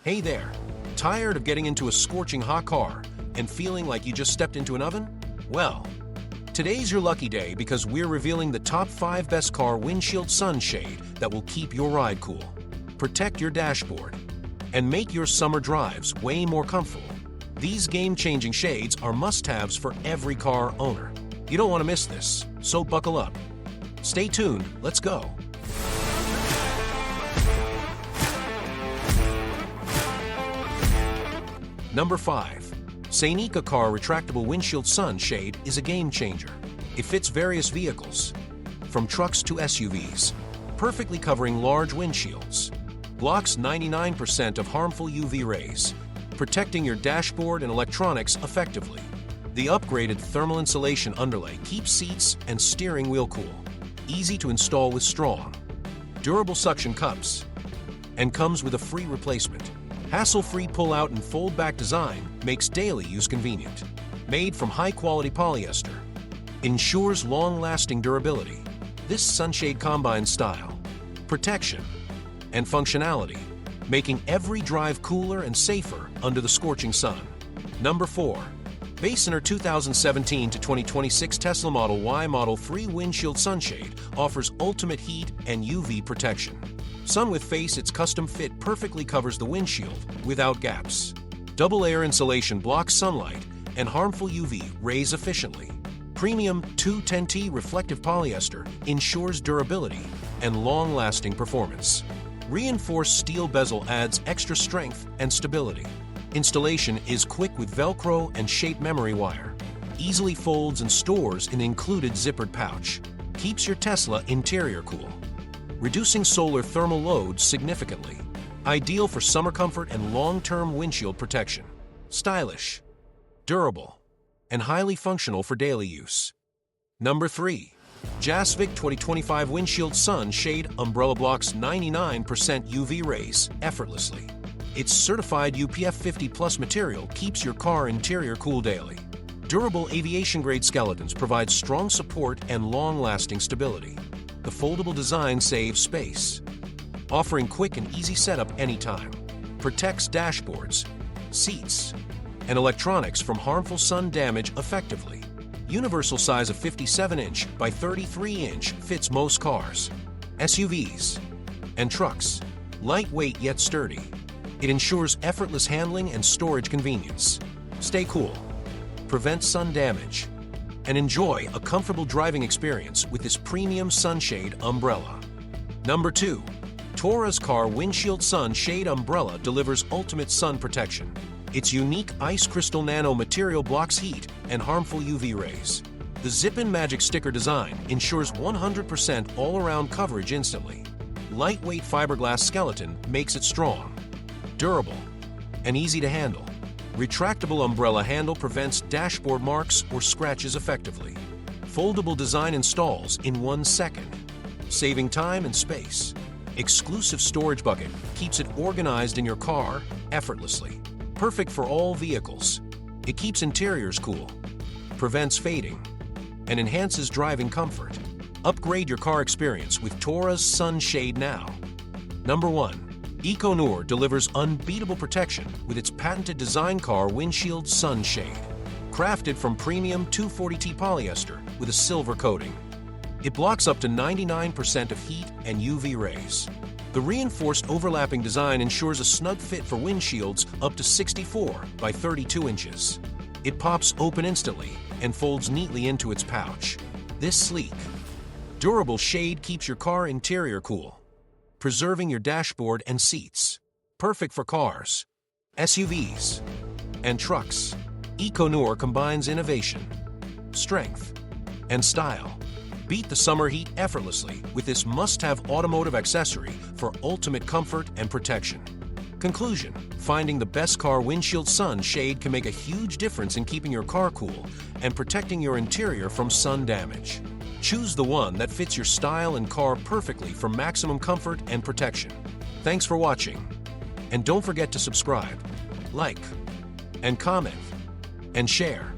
Hey there, tired of getting into a scorching hot car and feeling like you just stepped into an oven? Well, today's your lucky day because we're revealing the top 5 best car windshield sun shade that will keep your ride cool, protect your dashboard, and make your summer drives way more comfortable. These game-changing shades are must-haves for every car owner. You don't want to miss this, so buckle up. Stay tuned, let's go. Number 5. Sedan Car Retractable Windshield Sun Shade is a game-changer. It fits various vehicles, from trucks to SUVs, perfectly covering large windshields. Blocks 99% of harmful UV rays, protecting your dashboard and electronics effectively. The upgraded thermal insulation underlay keeps seats and steering wheel cool. Easy to install with strong, durable suction cups, and comes with a free replacement. Hassle-free pull-out and fold-back design makes daily use convenient. Made from high-quality polyester, ensures long-lasting durability. This sunshade combines style, protection, and functionality, making every drive cooler and safer under the scorching sun. Number 4. Based on our 2017 to 2026 Tesla Model Y Model 3 Windshield Sunshade offers ultimate heat and UV protection. Sun with Face, its custom fit perfectly covers the windshield without gaps. Double-layer insulation blocks sunlight and harmful UV rays efficiently. Premium 210T reflective polyester ensures durability and long-lasting performance. Reinforced steel bezel adds extra strength and stability. Installation is quick with Velcro and shape memory wire. Easily folds and stores in included zippered pouch. Keeps your Tesla interior cool, reducing solar thermal loads significantly. Ideal for summer comfort and long-term windshield protection. Stylish, durable, and highly functional for daily use. Number 3. Jasvik 2025 Windshield Sun Shade Umbrella blocks 99% UV rays effortlessly. Its certified UPF 50+ material keeps your car interior cool daily. Durable aviation-grade skeletons provide strong support and long-lasting stability. The foldable design saves space, offering quick and easy setup anytime. Protects dashboards, seats, and electronics from harmful sun damage effectively. Universal size of 57-inch by 33-inch fits most cars, SUVs, and trucks. Lightweight yet sturdy. It ensures effortless handling and storage convenience. Stay cool, prevent sun damage, and enjoy a comfortable driving experience with this premium sunshade umbrella. Number 2. Tora's Car Windshield Sun Shade Umbrella delivers ultimate sun protection. Its unique ice crystal nano material blocks heat and harmful UV rays. The Zip-In Magic Sticker design ensures 100% all-around coverage instantly. Lightweight fiberglass skeleton makes it strong, durable, and easy to handle. Retractable umbrella handle prevents dashboard marks or scratches effectively. Foldable design installs in 1 second, saving time and space. Exclusive storage bucket keeps it organized in your car effortlessly. Perfect for all vehicles. It keeps interiors cool, prevents fading, and enhances driving comfort. Upgrade your car experience with Tora's Sun Shade now. Number 1. EcoNour delivers unbeatable protection with its patented design car windshield sun shade. Crafted from premium 240T polyester with a silver coating. It blocks up to 99% of heat and UV rays. The reinforced overlapping design ensures a snug fit for windshields up to 64 by 32 inches. It pops open instantly and folds neatly into its pouch. This sleek, durable shade keeps your car interior cool, preserving your dashboard and seats. Perfect for cars, SUVs, and trucks. EcoNour combines innovation, strength, and style. Beat the summer heat effortlessly with this must-have automotive accessory for ultimate comfort and protection. Conclusion: finding the best car windshield sun shade can make a huge difference in keeping your car cool and protecting your interior from sun damage. Choose the one that fits your style and car perfectly for maximum comfort and protection. Thanks for watching, and don't forget to subscribe, like, and comment, and share.